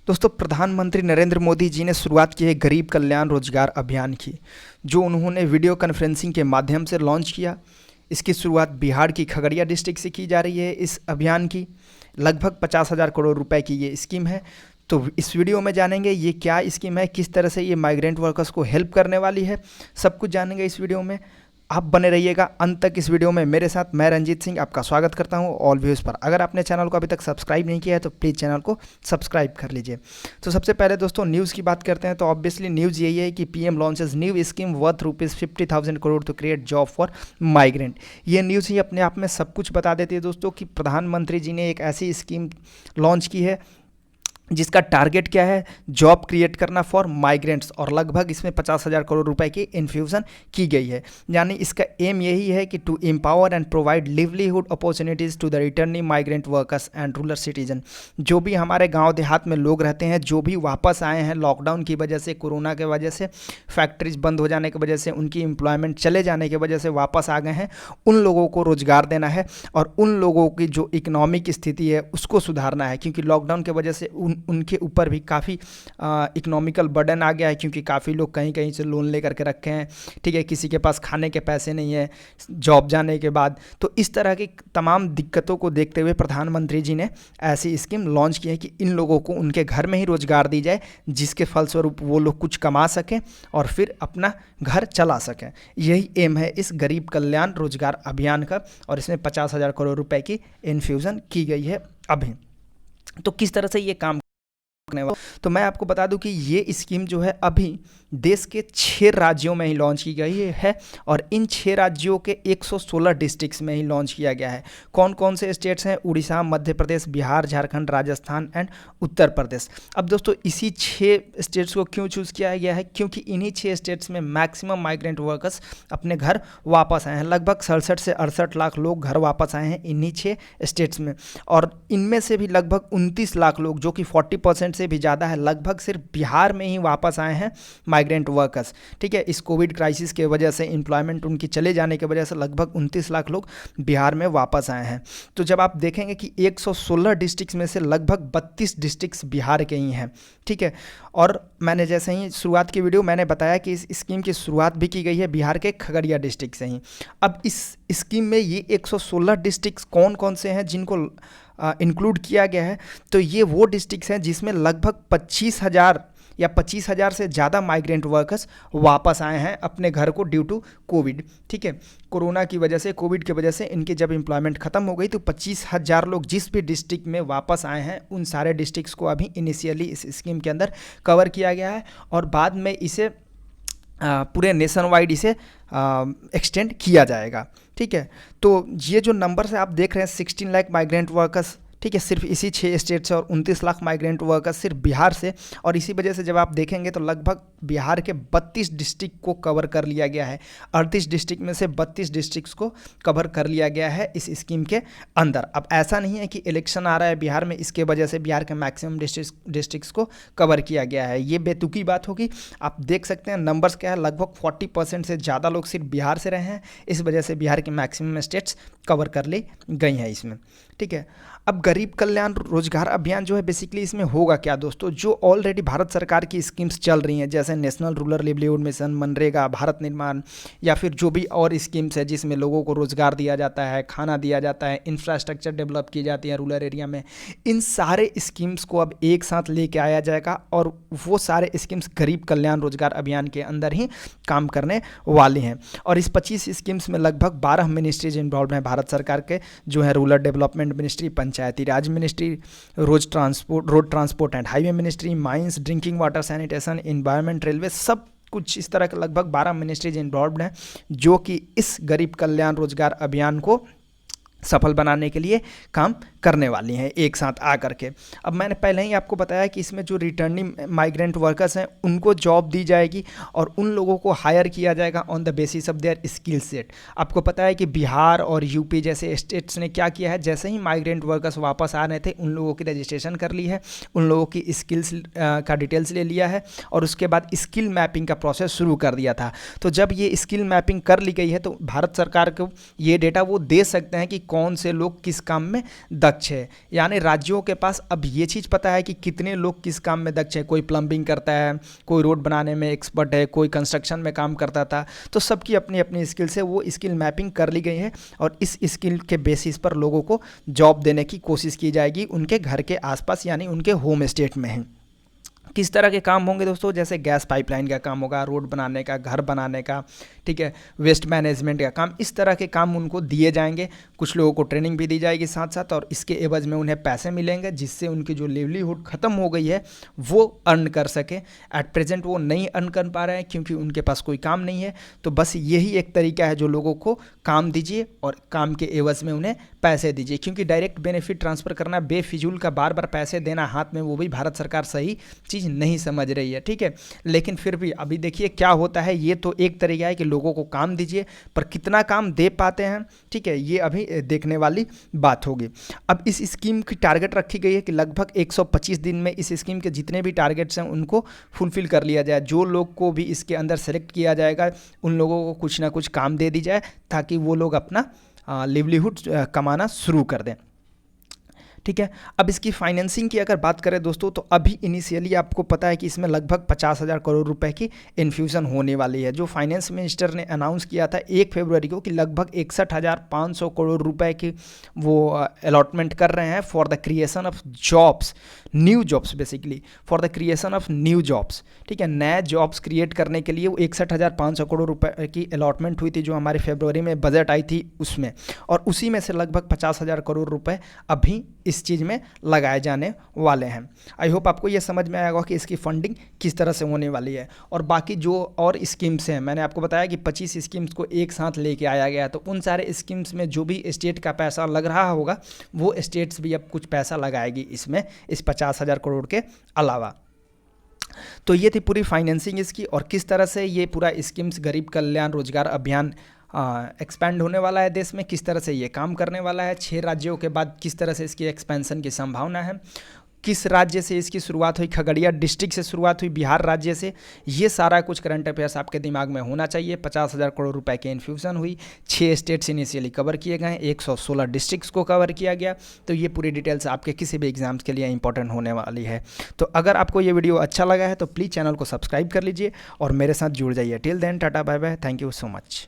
दोस्तों, प्रधानमंत्री नरेंद्र मोदी जी ने शुरुआत की है गरीब कल्याण रोजगार अभियान की, जो उन्होंने वीडियो कॉन्फ्रेंसिंग के माध्यम से लॉन्च किया। इसकी शुरुआत बिहार की खगड़िया डिस्ट्रिक्ट से की जा रही है। इस अभियान की लगभग 50,000 करोड़ रुपए की ये स्कीम है। तो इस वीडियो में जानेंगे ये क्या स्कीम है, किस तरह से ये माइग्रेंट वर्कर्स को हेल्प करने वाली है, सब कुछ जानेंगे इस वीडियो में। आप बने रहिएगा अंत तक इस वीडियो में मेरे साथ। मैं रंजीत सिंह आपका स्वागत करता हूं ऑल व्यूज़ पर। अगर आपने चैनल को अभी तक सब्सक्राइब नहीं किया है तो प्लीज़ चैनल को सब्सक्राइब कर लीजिए। तो सबसे पहले दोस्तों न्यूज़ की बात करते हैं। तो ऑब्वियसली न्यूज़ यही है कि PM launches new scheme worth ₹50,000 crore to create job for migrant. ये न्यूज़ ही अपने आप में सब कुछ बता देती है दोस्तों कि प्रधानमंत्री जी ने एक ऐसी स्कीम लॉन्च की है जिसका टारगेट क्या है, जॉब क्रिएट करना फॉर माइग्रेंट्स, और लगभग इसमें 50,000 करोड़ रुपए की इन्फ्यूज़न की गई है। यानी इसका एम यही है कि to empower and provide livelihood opportunities to the returning migrant workers and rural citizen. जो भी हमारे गांव देहात में लोग रहते हैं, जो भी वापस आए हैं लॉकडाउन की वजह से, कोरोना के वजह से, फैक्ट्रीज बंद हो जाने की वजह से, उनकी एम्प्लॉयमेंट चले जाने की वजह से वापस आ गए हैं, उन लोगों को रोज़गार देना है और उन लोगों की जो इकोनॉमिक स्थिति है उसको सुधारना है। क्योंकि लॉकडाउन की वजह से उनके ऊपर भी काफ़ी इकोनॉमिकल बर्डन आ गया है, क्योंकि काफ़ी लोग कहीं कहीं से लोन लेकर के रखे हैं। ठीक है, किसी के पास खाने के पैसे नहीं है जॉब जाने के बाद। तो इस तरह की तमाम दिक्कतों को देखते हुए प्रधानमंत्री जी ने ऐसी स्कीम लॉन्च की है कि इन लोगों को उनके घर में ही रोजगार दी जाए, जिसके फलस्वरूप वो लोग कुछ कमा सकें और फिर अपना घर चला सकें। यही एम है इस गरीब कल्याण रोजगार अभियान का, और इसमें 50,000 करोड़ रुपए की इन्फ्यूज़न की गई है अभी। तो किस तरह से ये काम, तो मैं आपको बता दूं कि ये स्कीम जो है अभी देश के 6 राज्यों में ही लॉन्च की गई है, और इन 6 राज्यों के 116 डिस्ट्रिक्ट्स में ही लॉन्च किया गया है। कौन कौन से स्टेट्स हैं? उड़ीसा, मध्य प्रदेश, बिहार, झारखंड, राजस्थान एंड उत्तर प्रदेश। अब दोस्तों इसी 6 स्टेट्स को क्यों चूज़ किया गया है? क्योंकि इन्हीं 6 स्टेट्स में मैक्सिमम माइग्रेंट वर्कर्स अपने घर वापस आए हैं। लगभग 67 से 68 लाख लोग घर वापस आए हैं इन्हीं 6 स्टेट्स में, और इनमें से भी लगभग 29 लाख लोग, जो कि 40% से भी ज़्यादा है, लगभग सिर्फ बिहार में ही वापस आए हैं माइग्रेंट वर्कर्स। ठीक है, इस कोविड क्राइसिस के वजह से, एम्प्लॉयमेंट उनकी चले जाने की वजह से लगभग 29 लाख लोग बिहार में वापस आए हैं। तो जब आप देखेंगे कि 116 डिस्ट्रिक्ट्स में से लगभग 32 डिस्ट्रिक्ट्स बिहार के ही हैं। ठीक है, और मैंने जैसे ही शुरुआत की वीडियो मैंने बताया कि इस स्कीम की शुरुआत भी की गई है बिहार के खगड़िया डिस्ट्रिक्ट से ही। अब इस स्कीम में ये 116 डिस्ट्रिक्ट्स कौन कौन से हैं जिनको इंक्लूड किया गया है? तो ये वो डिस्ट्रिक्ट्स हैं जिसमें लगभग 25,000 से ज़्यादा माइग्रेंट वर्कर्स वापस आए हैं अपने घर को ड्यू टू कोविड। ठीक है, कोरोना की वजह से, कोविड की वजह से इनकी जब एम्प्लॉयमेंट ख़त्म हो गई तो 25,000 लोग जिस भी डिस्ट्रिक्ट में वापस आए हैं, उन सारे डिस्ट्रिक्ट्स को अभी इनिशियली इस स्कीम के अंदर कवर किया गया है, और बाद में इसे पूरे नेशन वाइड इसे एक्सटेंड किया जाएगा। ठीक है, तो ये जो नंबर से आप देख रहे हैं 16 लाख माइग्रेंट वर्कर्स, ठीक है, सिर्फ इसी 6 स्टेट से, और 29 लाख माइग्रेंट वर्कर्स सिर्फ बिहार से। और इसी वजह से जब आप देखेंगे तो लगभग बिहार के 32 डिस्ट्रिक्ट को कवर कर लिया गया है। 38 डिस्ट्रिक्ट में से 32 डिस्ट्रिक्ट्स को कवर कर लिया गया है इस स्कीम के अंदर। अब ऐसा नहीं है कि इलेक्शन आ रहा है बिहार में, इसके वजह से बिहार के मैक्सिमम डिस्ट्रिक्ट्स को कवर किया गया है, ये बेतुकी बात होगी। आप देख सकते हैं नंबर्स क्या है, लगभग 40% से ज़्यादा लोग सिर्फ बिहार से रहे हैं, इस वजह से बिहार के मैक्सिमम स्टेट्स कवर कर ली गई हैं इसमें। ठीक है, अब गरीब कल्याण रोजगार अभियान जो है बेसिकली इसमें होगा क्या दोस्तों? जो ऑलरेडी भारत सरकार की स्कीम्स चल रही हैं, जैसे national rural livelihood mission, MNREGA, Bharat निर्माण, या फिर जो भी और स्कीम्स है जिसमें लोगों को रोजगार दिया जाता है, खाना दिया जाता है, इंफ्रास्ट्रक्चर डेवलप की जाती है रूरल एरिया में, इन सारे स्कीम्स को अब एक साथ लेके आया जाएगा, और वो सारे स्कीम्स गरीब कल्याण रोजगार अभियान के अंदर ही काम करने वाली हैं। और इस 25 स्कीम्स में लगभग 12 मिनिस्ट्रीज इन्वॉल्व हैं भारत सरकार के, जो है rural development ministry, Panchayati Raj ministry, road transport and highway ministry, mines, drinking water, sanitation, environment, railway, सब कुछ इस तरह के लगभग 12 मिनिस्ट्रीज इन्वॉल्व हैं, जो कि इस गरीब कल्याण रोजगार अभियान को सफल बनाने के लिए काम करने वाली हैं एक साथ आकर के। अब मैंने पहले ही आपको बताया कि इसमें जो रिटर्निंग माइग्रेंट वर्कर्स हैं उनको जॉब दी जाएगी, और उन लोगों को हायर किया जाएगा on the basis of their skill set. आपको पता है कि बिहार और यूपी जैसे स्टेट्स ने क्या किया है, जैसे ही माइग्रेंट वर्कर्स वापस आ रहे थे उन लोगों की रजिस्ट्रेशन कर ली है, उन लोगों की स्किल्स का डिटेल्स ले लिया है, और उसके बाद स्किल मैपिंग का प्रोसेस शुरू कर दिया था। तो जब ये स्किल मैपिंग कर ली गई है तो भारत सरकार को ये डेटा वो दे सकते हैं कि कौन से लोग किस काम में दक्ष है। यानी राज्यों के पास अब ये चीज़ पता है कि कितने लोग किस काम में दक्ष है। कोई प्लम्बिंग करता है, कोई रोड बनाने में एक्सपर्ट है, कोई कंस्ट्रक्शन में काम करता था। तो सबकी अपनी अपनी स्किल्स है, वो स्किल मैपिंग कर ली गई है और इस स्किल के बेसिस पर लोगों को जॉब देने की कोशिश की जाएगी उनके घर के आसपास, यानी उनके होम स्टेट में है। किस तरह के काम होंगे दोस्तों? जैसे गैस पाइपलाइन का काम होगा, रोड बनाने का, घर बनाने का, ठीक है, वेस्ट मैनेजमेंट का काम, इस तरह के काम उनको दिए जाएंगे। कुछ लोगों को ट्रेनिंग भी दी जाएगी साथ साथ, और इसके एवज में उन्हें पैसे मिलेंगे जिससे उनकी जो लिवलीहुड ख़त्म हो गई है वो अर्न कर सके। एट प्रेजेंट वो नहीं अर्न कर पा रहे हैं क्योंकि उनके पास कोई काम नहीं है। तो बस यही एक तरीका है, जो लोगों को काम दीजिए और काम के एवज में उन्हें पैसे दीजिए, क्योंकि डायरेक्ट बेनिफिट ट्रांसफ़र करना, बेफिजूल का बार बार पैसे देना हाथ में, वो भी भारत सरकार सही चीज़ नहीं समझ रही है, ठीक है। लेकिन फिर भी अभी देखिए क्या होता है। ये तो एक तरीका है कि लोगों को काम दीजिए, पर कितना काम दे पाते हैं, ठीक है, ये अभी देखने वाली बात होगी। अब इस स्कीम की टारगेट रखी गई है कि लगभग 125 दिन में इस स्कीम के जितने भी टारगेट्स हैं उनको फुलफिल कर लिया जाए। जो लोग को भी इसके अंदर सेलेक्ट किया जाएगा उन लोगों को कुछ ना कुछ काम दे दी जाए ताकि वो लोग अपना लिवलीहुड कमाना शुरू कर दें, ठीक है। अब इसकी फाइनेंसिंग की अगर बात करें दोस्तों, तो अभी इनिशियली आपको पता है कि इसमें लगभग 50,000 करोड़ रुपए की इन्फ्यूज़न होने वाली है। जो फाइनेंस मिनिस्टर ने अनाउंस किया था 1 फरवरी को कि लगभग 61,500 करोड़ रुपए की वो अलॉटमेंट कर रहे हैं for the creation of jobs, new jobs, basically for the creation of new jobs, ठीक है। नए जॉब्स क्रिएट करने के लिए वो 61,500 करोड़ रुपए की अलॉटमेंट हुई थी, जो हमारे फरवरी में बजट आई थी उसमें, और उसी में से लगभग 50,000 करोड़ रुपए अभी इस चीज़ में लगाए जाने वाले हैं। आई होप आपको ये समझ में आएगा कि इसकी फंडिंग किस तरह से होने वाली है। और बाकी जो और स्कीम्स हैं, मैंने आपको बताया कि 25 स्कीम्स को एक साथ लेके आया गया, तो उन सारे स्कीम्स में जो भी स्टेट का पैसा लग रहा होगा वो स्टेट्स भी अब कुछ पैसा लगाएगी इसमें, इस 50,000 करोड़ के अलावा। तो ये थी पूरी फाइनेंसिंग इसकी, और किस तरह से ये पूरा स्कीम्स गरीब कल्याण रोजगार अभियान एक्सपैंड होने वाला है देश में, किस तरह से ये काम करने वाला है, 6 राज्यों के बाद किस तरह से इसकी एक्सपेंशन की संभावना है, किस राज्य से इसकी शुरुआत हुई, खगड़िया डिस्ट्रिक्ट से शुरुआत हुई, बिहार राज्य से, ये सारा कुछ करंट अफेयर्स आपके दिमाग में होना चाहिए। 50,000 करोड़ रुपए की इन्फ्यूज़न हुई, 6 स्टेट्स इनिशियली कवर किए गए, 116 डिस्ट्रिक्ट्स को कवर किया गया। तो ये पूरी डिटेल्स आपके किसी भी एग्जाम्स के लिए इंपॉर्टेंट होने वाली है। तो अगर आपको ये वीडियो अच्छा लगा है तो प्लीज़ चैनल को सब्सक्राइब कर लीजिए और मेरे साथ जुड़ जाइए। Till then tata bye bye, thank you so much.